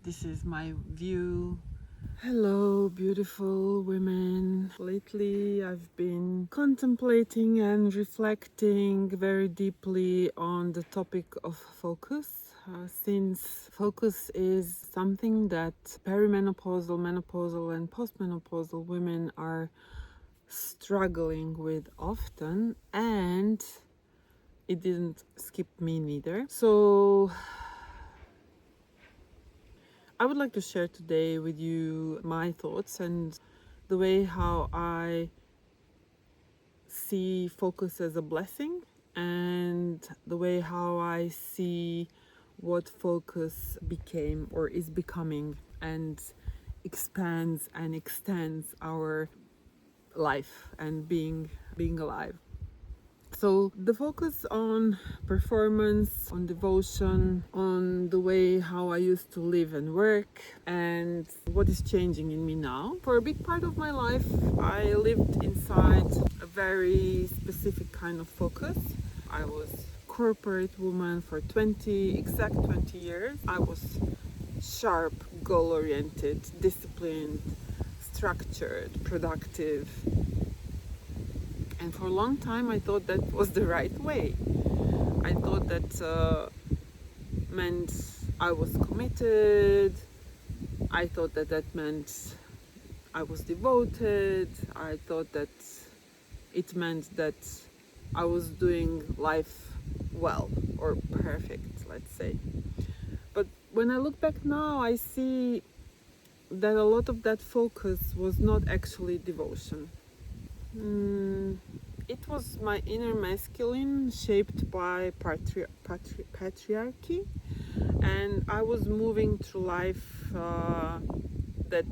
This is my view. Hello, beautiful women. Lately, I've been contemplating and reflecting very deeply on the topic of focus. Since focus is something that perimenopausal, menopausal, and postmenopausal women are struggling with often, and it didn't skip me neither. So I would like to share today with you my thoughts and the way how I see focus as a blessing, and the way how I see what focus became or is becoming and expands and extends our life and being alive. So the focus on performance, on devotion, on the way how I used to live and work, and what is changing in me now. For a big part of my life, I lived inside a very specific kind of focus. I was corporate woman for 20 years. I was sharp, goal-oriented, disciplined, structured, productive. And for a long time, I thought that was the right way. I thought that meant I was committed. I thought that that meant I was devoted. I thought that it meant that I was doing life well or perfect, let's say. But when I look back now, I see that a lot of that focus was not actually devotion. It was my inner masculine shaped by patriarchy, and I was moving through life that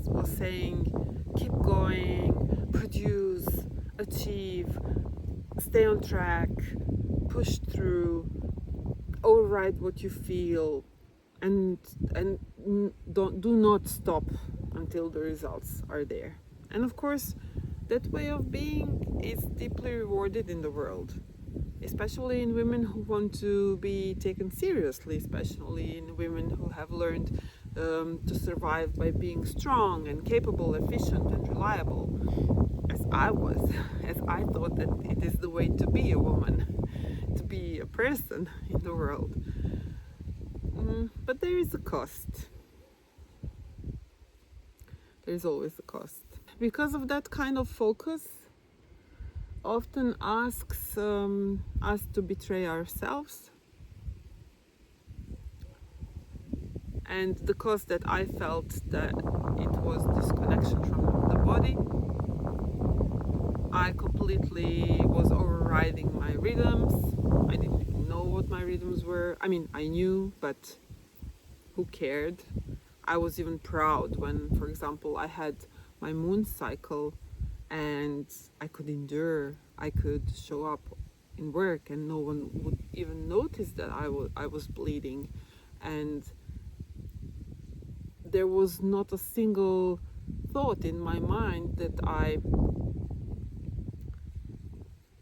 was saying keep going, produce, achieve, stay on track, push through, override what you feel, and do not stop until the results are there. And of course, that way of being is deeply rewarded in the world, especially in women who want to be taken seriously, especially in women who have learned to survive by being strong and capable, efficient and reliable, as I was, as I thought that it is the way to be a woman, to be a person in the world. But there is a cost. There's always a cost. Because of that kind of focus often asks us to betray ourselves, and the cost that I felt that it was disconnection from the body. I completely was overriding my rhythms. I didn't even know what my rhythms were. I mean, I knew, but who cared? I was even proud when, for example, I had my moon cycle and I could endure, I could show up in work and no one would even notice that I was bleeding, and there was not a single thought in my mind that I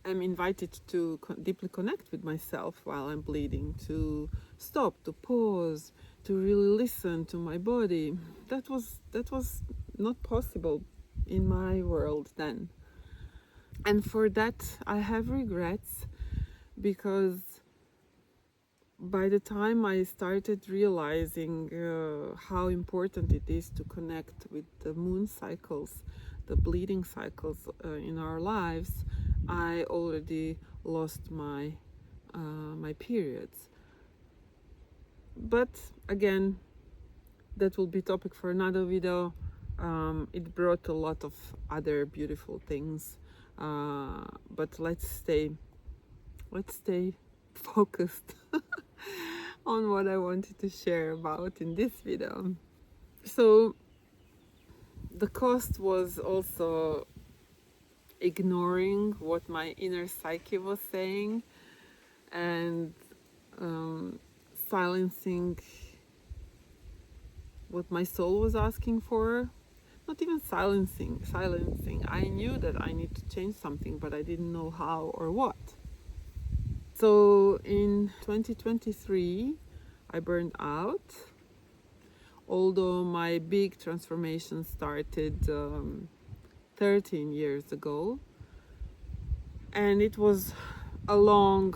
am invited to deeply connect with myself while I'm bleeding, to stop, to pause, to really listen to my body. That was not possible in my world then. And for that I have regrets, because by the time I started realizing how important it is to connect with the moon cycles, the bleeding cycles in our lives, I already lost my periods. But again, that will be topic for another video. It brought a lot of other beautiful things, but let's stay focused on what I wanted to share about in this video. So the cost was also ignoring what my inner psyche was saying, and silencing what my soul was asking for. Not even silencing. I knew that I need to change something, but I didn't know how or what. So in 2023, I burned out. although my big transformation started 13 years ago, and it was a long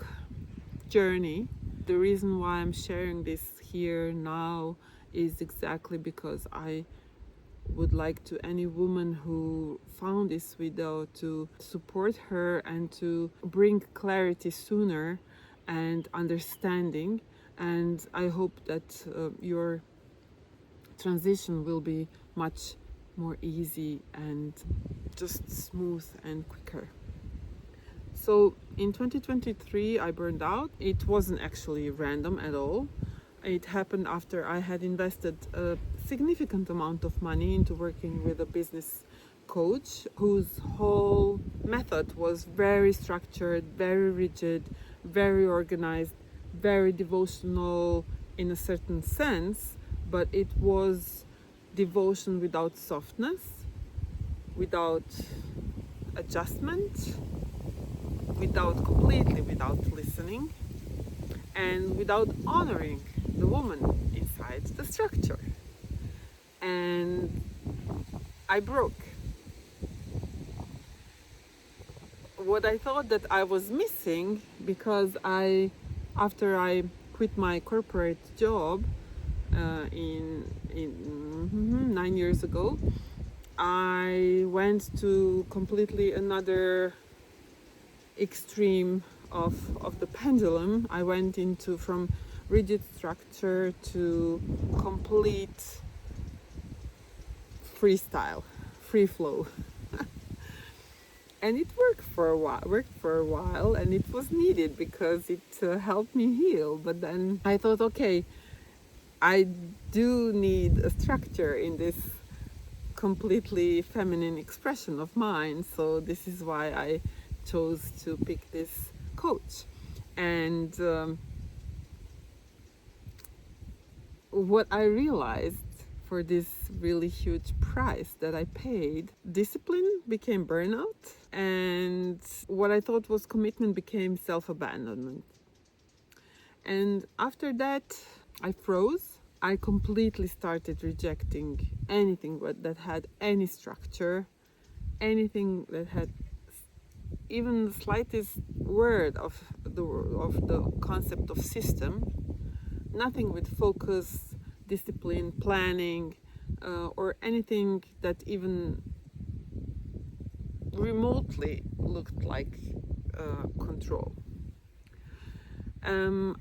journey. The reason why I'm sharing this here now is exactly because I would like to any woman who found this video to support her and to bring clarity sooner and understanding. And I hope that your transition will be much more easy and just smooth and quicker. So in 2023 I burned out. It wasn't actually random at all. It happened after I had invested a significant amount of money into working with a business coach whose whole method was very structured, very rigid, very organized, very devotional in a certain sense, but it was devotion without softness, without adjustment, without listening, and without honoring the woman inside the structure. And I broke. What I thought that I was missing, because after I quit my corporate job in 9 years ago, I went to completely another extreme of the pendulum. I went into from rigid structure to complete freestyle, free flow. And it worked for a while, and it was needed because it helped me heal. But then I thought, okay, I do need a structure in this completely feminine expression of mine, so this is why I chose to pick this coach. And what I realized for this really huge price that I paid, discipline became burnout, and what I thought was commitment became self-abandonment. And after that, I froze. I completely started rejecting anything that had any structure, anything that had even the slightest word of the concept of system, nothing with focus, discipline, planning, or anything that even remotely looked like control.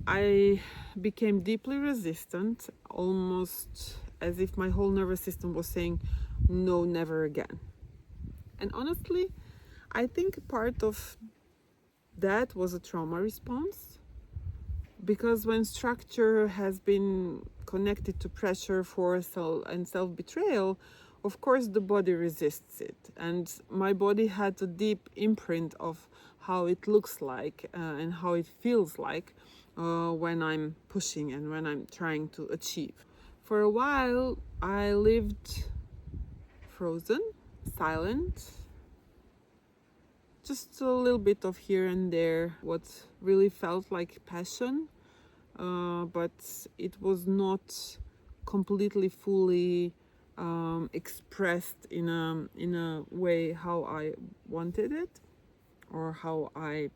I became deeply resistant, almost as if my whole nervous system was saying, no, never again. And honestly, I think part of that was a trauma response, because when structure has been connected to pressure, force, and self-betrayal, of course the body resists it. And my body had a deep imprint of how it looks like and how it feels like when I'm pushing and when I'm trying to achieve. For a while, I lived frozen, silent, just a little bit of here and there, what really felt like passion, but it was not completely fully expressed in a way how I wanted it or how I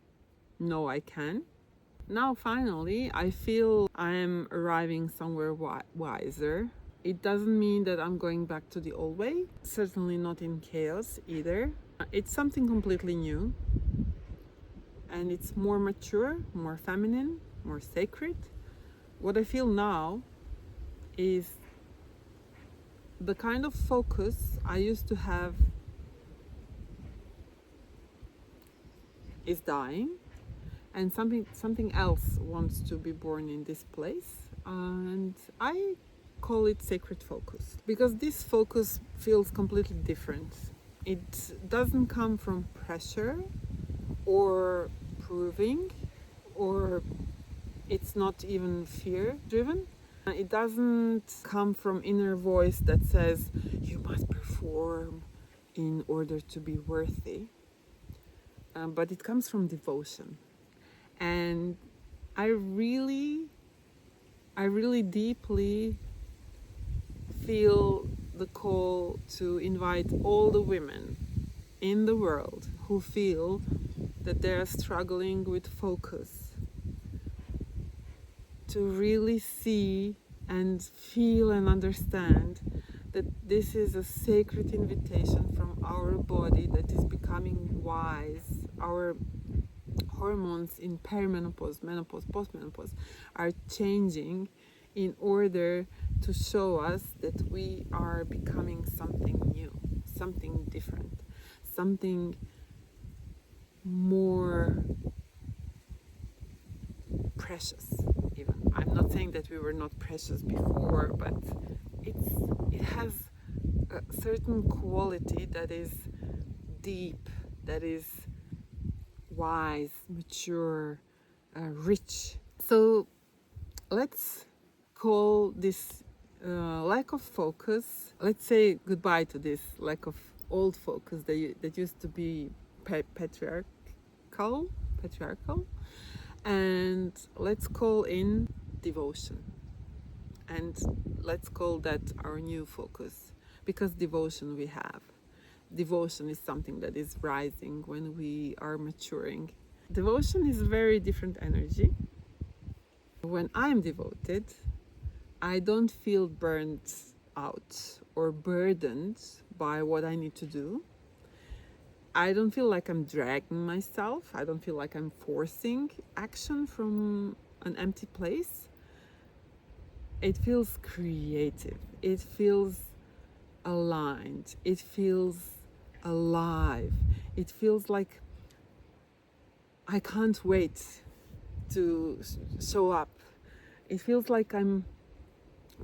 know I can. Now finally I feel I am arriving somewhere wiser. It doesn't mean that I'm going back to the old way, certainly not in chaos either. It's something completely new, and it's more mature, more feminine, more sacred. What I feel now is the kind of focus I used to have is dying, and something else wants to be born in this place, and I call it sacred focus, because this focus feels completely different. It doesn't come from pressure or proving, or it's not even fear driven. It doesn't come from inner voice that says you must perform in order to be worthy, but it comes from devotion. And I really deeply feel the call to invite all the women in the world who feel that they are struggling with focus to really see and feel and understand that this is a sacred invitation from our body that is becoming wise. Our hormones in perimenopause, menopause, postmenopause are changing in order to show us that we are becoming something new, something different, something more precious. Even I'm not saying that we were not precious before, but it has a certain quality that is deep, that is wise, mature, rich. So let's call this lack of focus, let's say goodbye to this lack of old focus that used to be patriarchal, and let's call in devotion. And let's call that our new focus, because devotion we have. Devotion is something that is rising when we are maturing. Devotion is a very different energy. When I'm devoted, I don't feel burnt out or burdened by what I need to do. I don't feel like I'm dragging myself. I don't feel like I'm forcing action from an empty place. It feels creative. It feels aligned. It feels alive. It feels like I can't wait to show up. It feels like I'm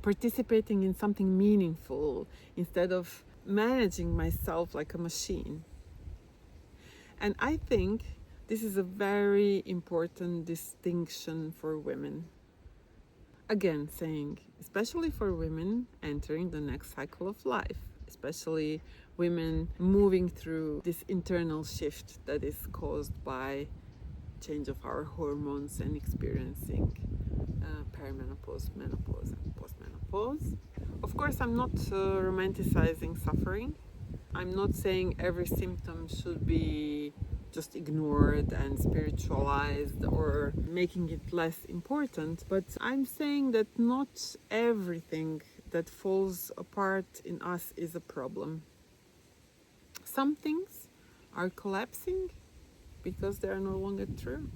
participating in something meaningful instead of managing myself like a machine. And I think this is a very important distinction for women. Again, saying, especially for women entering the next cycle of life, especially women moving through this internal shift that is caused by change of our hormones and experiencing perimenopause, menopause, and postmenopause. Of course, I'm not romanticizing suffering. I'm not saying every symptom should be just ignored and spiritualized or making it less important, but I'm saying that not everything that falls apart in us is a problem. Some things are collapsing because they are no longer true.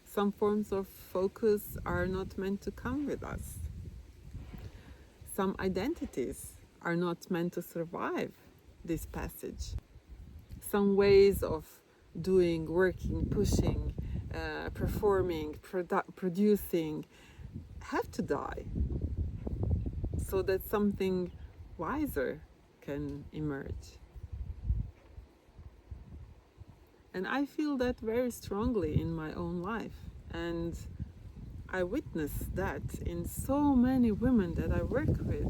Some forms of focus are not meant to come with us. Some identities are not meant to survive this passage. Some ways of doing, working, pushing, performing, producing have to die so that something wiser can emerge. And I feel that very strongly in my own life. And I witness that in so many women that I work with.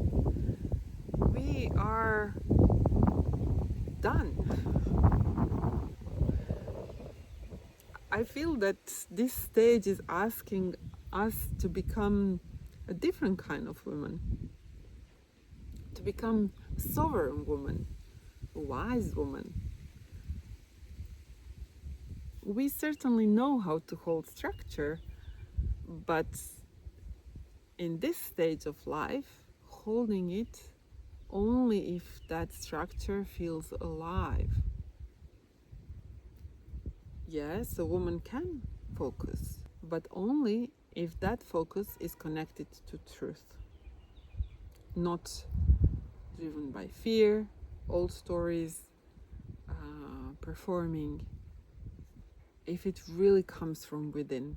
We are done. I feel that this stage is asking us to become a different kind of woman, to become a sovereign woman, a wise woman. We certainly know how to hold structure, but in this stage of life, holding it only if that structure feels alive. Yes, a woman can focus, but only if that focus is connected to truth, not driven by fear, old stories, performing. If it really comes from within,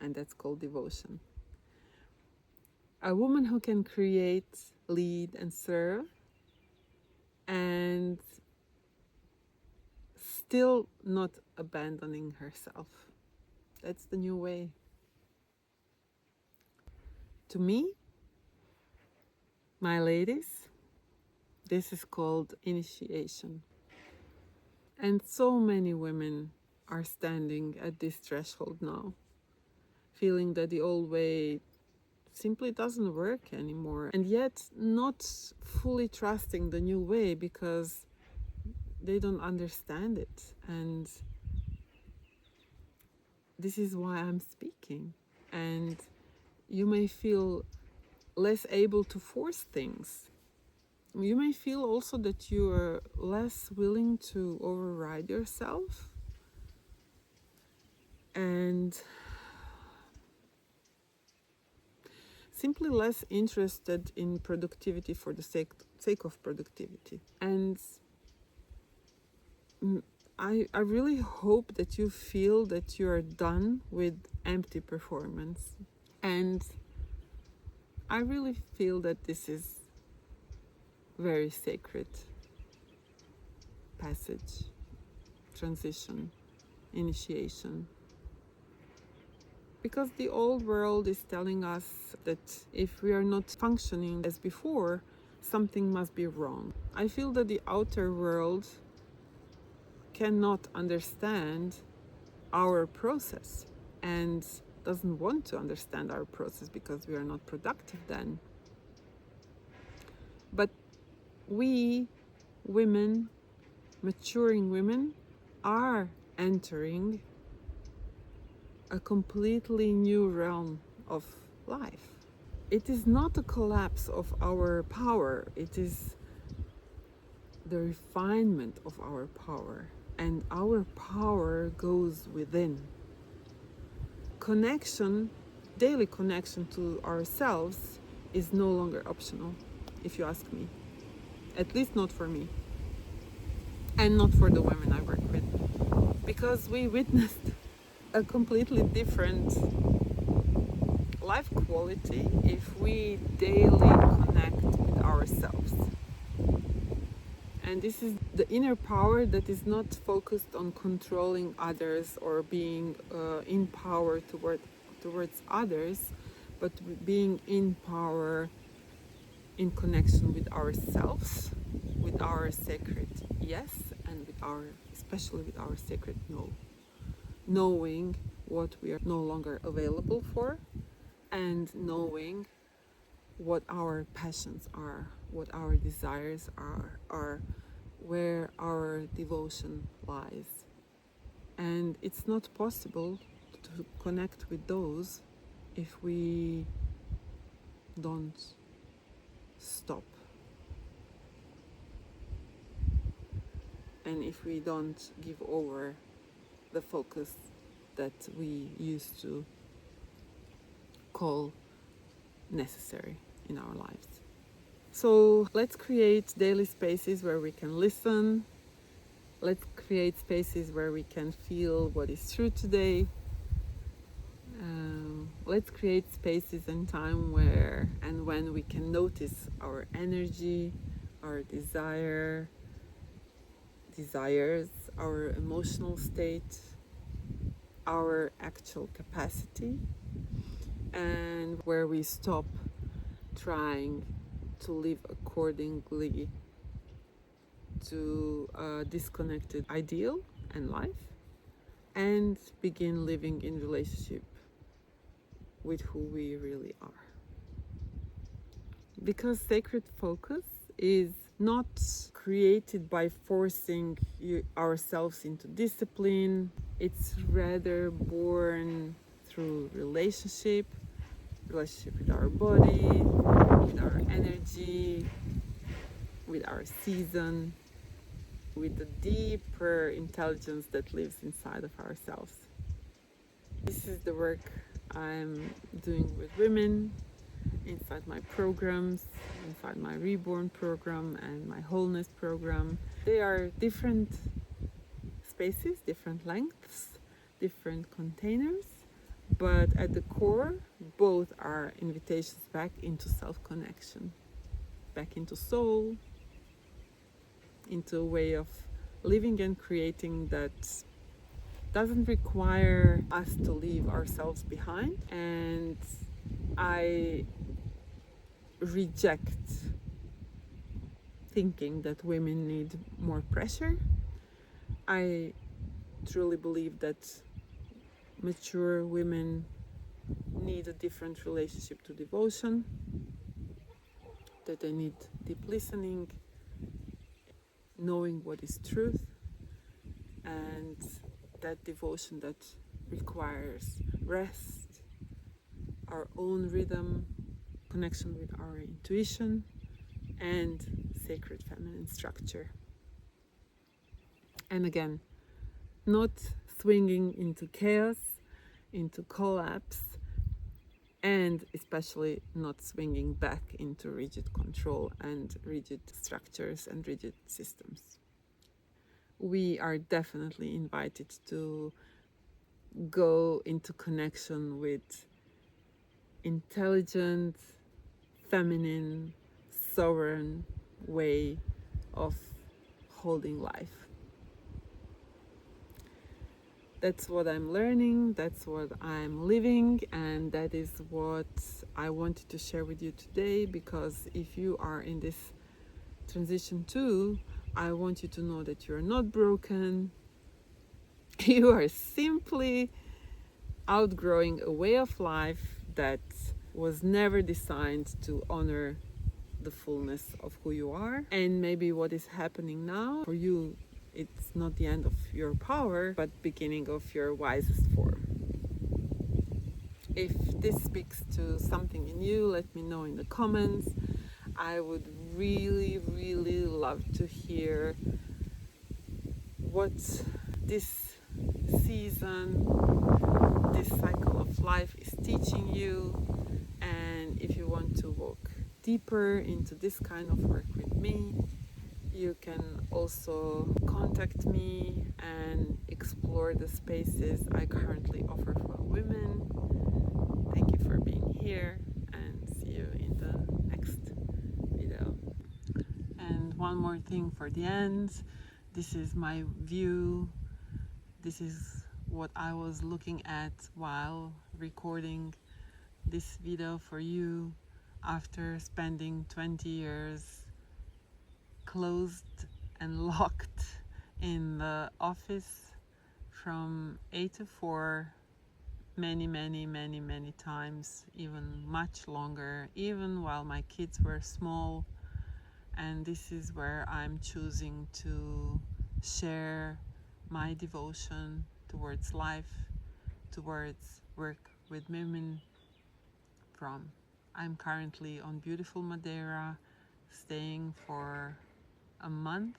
and that's called devotion. A woman who can create, lead, and serve, and still not abandoning herself. That's the new way. To me, my ladies, this is called initiation. And so many women are standing at this threshold now, feeling that the old way simply doesn't work anymore, and yet not fully trusting the new way because they don't understand it. And this is why I'm speaking. And you may feel less able to force things. You may feel also that you are less willing to override yourself and simply less interested in productivity for the sake of productivity. And I really hope that you feel that you are done with empty performance. And I really feel that this is very sacred passage, transition, initiation. Because the old world is telling us that if we are not functioning as before, something must be wrong. I feel that the outer world cannot understand our process and doesn't want to understand our process because we are not productive then. But we women, maturing women, are entering a completely new realm of life. It is not a collapse of our power, it is the refinement of our power. And our power goes within. Connection, daily connection to ourselves, is no longer optional, if you ask me. At least not for me. And not for the women I work with. Because we witnessed a completely different life quality if we daily connect with ourselves. And this is the inner power that is not focused on controlling others or being in power towards others, but being in power in connection with ourselves, with our sacred yes, and especially with our sacred no. Knowing what we are no longer available for, and knowing what our passions are, what our desires are where our devotion lies. And it's not possible to connect with those if we don't stop. And if we don't give over the focus that we used to call necessary in our lives. So let's create daily spaces where we can listen. Let's create spaces where we can feel what is true today. Let's create spaces and time where and when we can notice our energy, our desires, our emotional state, our actual capacity, and where we stop trying to live accordingly to a disconnected ideal and life, and begin living in relationship with who we really are. Because sacred focus is not created by forcing ourselves into discipline. It's rather born through relationship with our body, with our energy, with our season, with the deeper intelligence that lives inside of ourselves. This is the work I'm doing with women inside my programs, inside my Reborn program and my Wholeness program. They are different spaces, different lengths, different containers, but at the core, both are invitations back into self-connection, back into soul, into a way of living and creating that doesn't require us to leave ourselves behind. And I reject thinking that women need more pressure. I truly believe that mature women need a different relationship to devotion, that they need deep listening, knowing what is truth, and that devotion that requires rest, our own rhythm, connection with our intuition, and sacred feminine structure. And again, not swinging into chaos, into collapse, and especially not swinging back into rigid control and rigid structures and rigid systems. We are definitely invited to go into connection with intelligent, feminine, sovereign way of holding life. That's what I'm learning, that's what I'm living, and that is what I wanted to share with you today, because if you are in this transition too, I want you to know that you're not broken. You are simply outgrowing a way of life that was never designed to honor the fullness of who you are. And maybe what is happening now for you, it's not the end of your power, but beginning of your wisest form. If this speaks to something in you, let me know in the comments. I would really, really love to hear what this season, this cycle of life is teaching you. And if you want to walk deeper into this kind of work with me, you can also contact me and explore the spaces I currently offer for women. Thank you for being here, and see you in the next video. And one more thing for the end. This is my view. This is what I was looking at while recording this video for you after spending 20 years closed and locked in the office from 8 to 4, many times, even much longer, even while my kids were small. And this is where I'm choosing to share my devotion towards life, towards work with women from. I'm currently on beautiful Madeira, staying for a month.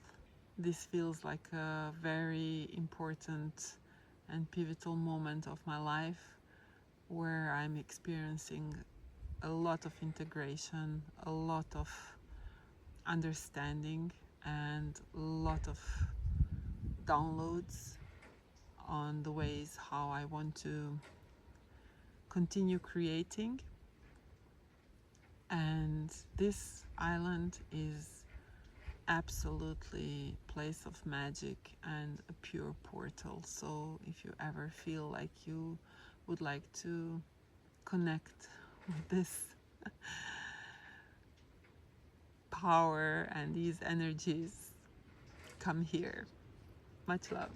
This feels like a very important and pivotal moment of my life, where I'm experiencing a lot of integration, a lot of understanding, and a lot of downloads on the ways how I want to continue creating. And this island is absolutely place of magic and a pure portal. So if you ever feel like you would like to connect with this power and these energies, come here. Much love.